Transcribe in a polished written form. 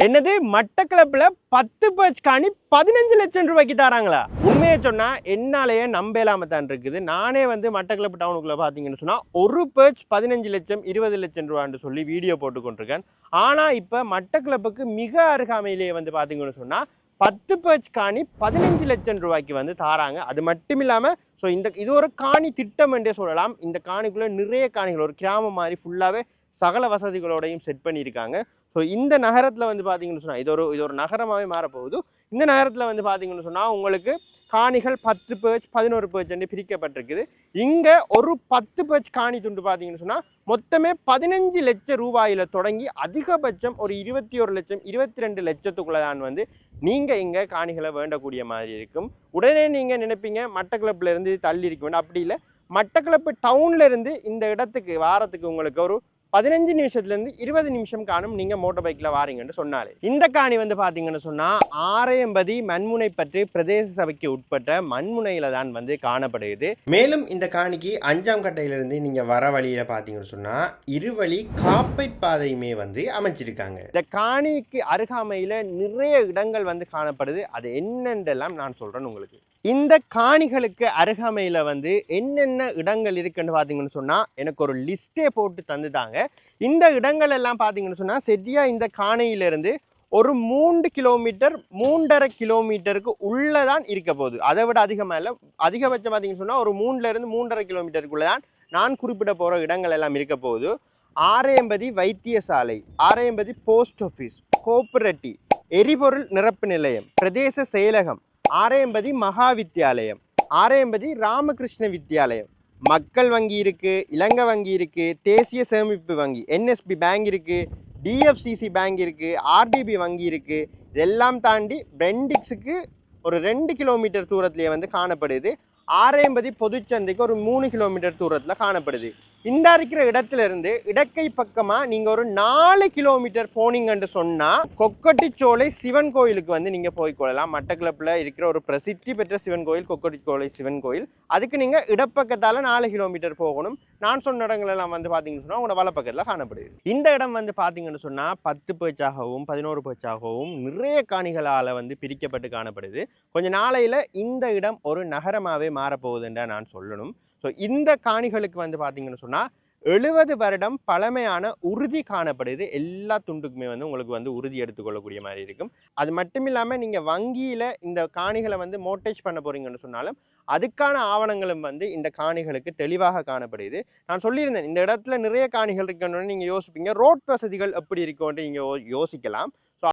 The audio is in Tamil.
என்னது மட்டக்களப்புல 10 பர்ச் காணி 15 லட்சம் ரூபாய்க்கு தராங்களா? உண்மையை சொன்னா என்னாலேயே நம்பலாம தான் இருக்குது. நானே வந்து மட்டக்களப்பு டவுனுக்குள்ள பாத்தீங்கன்னு சொன்னா ஒரு பர்ச் 15 லட்சம் 20 லட்சம் ரூபான்னு சொல்லி வீடியோ போட்டு கொண்டிருக்கேன். ஆனா இப்ப மட்டக்களப்புக்கு மிக அருகாமையிலேயே வந்து பாத்தீங்கன்னு சொன்னா 10 பர்ச் காணி 15 லட்சம் ரூபாய்க்கு வந்து தாராங்க. அது மட்டும் இல்லாம இது ஒரு காணி திட்டம் என்றே சொல்லலாம். இந்த காணிக்குள்ள நிறைய காணிகள் ஒரு கிராமம் மாதிரி ஃபுல்லாவே சகல வசதிகளோடையும் செட் பண்ணியிருக்காங்க. ஸோ இந்த நகரத்தில் வந்து பார்த்தீங்கன்னு சொன்னால் இது ஒரு நகரமாகவே மாறப்போகுது. இந்த நகரத்தில் வந்து பார்த்தீங்கன்னு சொன்னால் உங்களுக்கு காணிகள் 10 பேர்ச் 11 பேர்ச் என்று பிரிக்கப்பட்டிருக்குது. இங்கே ஒரு 10 பேர்ச் காணி துண்டு பார்த்தீங்கன்னு சொன்னால் மொத்தமே 15 லட்சம் ரூபாயில் தொடங்கி அதிகபட்சம் ஒரு 21 லட்சம் 22 லட்சத்துக்குள்ள தான் வந்து நீங்கள் இங்கே காணிகளை வேண்டக்கூடிய மாதிரி இருக்கும். உடனே நீங்கள் நினைப்பீங்க மட்டக்களப்புல இருந்து தள்ளி இருக்க வேண்டும். அப்படி இல்லை, மட்டக்களப்பு டவுன்ல இருந்து இந்த இடத்துக்கு வாரத்துக்கு உங்களுக்கு ஒரு 15 நிமிஷத்துலேருந்து 20 நிமிஷம் காணும் நீங்கள் மோட்டர் பைக்கில் வாரீங்கன்னு சொன்னாலே. இந்த காணி வந்து பார்த்தீங்கன்னு சொன்னால் ஆரையம்பதி மண்முனை பற்றி பிரதேச சபைக்கு உட்பட்ட மண்முனையில் தான் வந்து காணப்படுகிறது. மேலும் இந்த காணிக்கு 5ஆம் கட்டையிலிருந்து நீங்கள் வர வழியில் பார்த்தீங்கன்னு சொன்னால் இருவழி காப்பைட் பாதையுமே வந்து அமைச்சிருக்காங்க. இந்த காணிக்கு அருகாமையில் நிறைய இடங்கள் வந்து காணப்படுது. அது என்னென்றெல்லாம் நான் சொல்கிறேன் உங்களுக்கு. இந்த காணிகளுக்கு அருகாமையில் வந்து என்னென்ன இடங்கள் இருக்குன்னு பார்த்தீங்கன்னு சொன்னால் எனக்கு ஒரு லிஸ்ட்டே போட்டு தந்துட்டாங்க. இந்த இடங்கள் எல்லாம் பார்த்தீங்கன்னு சொன்னால் சரியா இந்த காணியிலிருந்து ஒரு 3 கிலோமீட்டர் 3.5 கிலோமீட்டருக்கு உள்ளதான் இருக்க போகுது. அதை விட அதிகமாக இல்லை, அதிகபட்சம் பார்த்தீங்கன்னு சொன்னால் ஒரு 3லேருந்து 3.5 கிலோமீட்டருக்குள்ளே தான் நான் குறிப்பிட போகிற இடங்கள் எல்லாம் இருக்க போகுது. ஆரையம்பதி வைத்தியசாலை, ஆரையம்பதி போஸ்ட் ஆஃபீஸ், கோஆபரேட்டிவ், எரிபொருள் நிரப்பு நிலையம், பிரதேச செயலகம், ஆரையம்பதி மகா வித்தியாலயம், ஆரையம்பதி ராமகிருஷ்ண வித்தியாலயம், மக்கள் வங்கி இருக்கு, இலங்கை வங்கி இருக்கு, தேசிய சேமிப்பு வங்கி NSB பேங்க் இருக்கு, DFCC பேங்க் இருக்கு, RDB வங்கி இருக்கு. இதெல்லாம் தாண்டி பிரெண்டிக்ஸுக்கு ஒரு 2 கிலோமீட்டர் தூரத்திலேயே வந்து காணப்படுது. ஆரையம்பதி பொதுச்சந்தைக்கு ஒரு 3 கிலோமீட்டர் தூரத்தில் காணப்படுது. இந்த இருக்கிற இடத்துல இருந்து இடக்கை பக்கமா நீங்க ஒரு 4 கிலோமீட்டர் போனீங்கன்னு சொன்னா கொக்கட்டிச்சோலை சிவன் கோயிலுக்கு வந்து நீங்க போய்கொள்ளலாம். மட்டக்களப்புல இருக்கிற ஒரு பிரசித்தி பெற்ற சிவன் கோயில் கொக்கட்டிச்சோலை சிவன் கோயில். அதுக்கு நீங்க இடப்பக்கத்தால 4 கிலோமீட்டர் போகணும். நான் சொன்ன இடங்கள் எல்லாம் வந்து பாத்தீங்கன்னு சொன்னா உங்களோட வலப்பக்கத்துல காணப்படுது. இந்த இடம் வந்து பாத்தீங்கன்னு சொன்னா 10 பேச்சாகவும் 11 பேச்சாகவும் நிறைய காணிகளால வந்து பிரிக்கப்பட்டு காணப்படுது. கொஞ்ச நாளையில இந்த இடம் ஒரு நகரமாவே மாறப்போகுதுன்ற நான் சொல்லணும். ஸோ இந்த காணிகளுக்கு வந்து பார்த்தீங்கன்னு சொன்னால் 70 வருடம் பழமையான உறுதி காணப்படுது. எல்லா துண்டுக்குமே வந்து உங்களுக்கு வந்து உறுதி எடுத்துக்கொள்ளக்கூடிய மாதிரி இருக்கும். அது மட்டும் இல்லாமல் நீங்கள் வங்கியில் இந்த காணிகளை வந்து மோட்டேஜ் பண்ண போறீங்கன்னு சொன்னாலும் அதுக்கான ஆவணங்களும் வந்து இந்த காணிகளுக்கு தெளிவாக காணப்படுது. நான் சொல்லியிருந்தேன் இந்த இடத்துல நிறைய காணிகள் இருக்குன்னு நீங்கள் யோசிப்பீங்க, ரோட் வசதிகள் எப்படி இருக்கும்னு நீங்கள் யோசிக்கலாம்.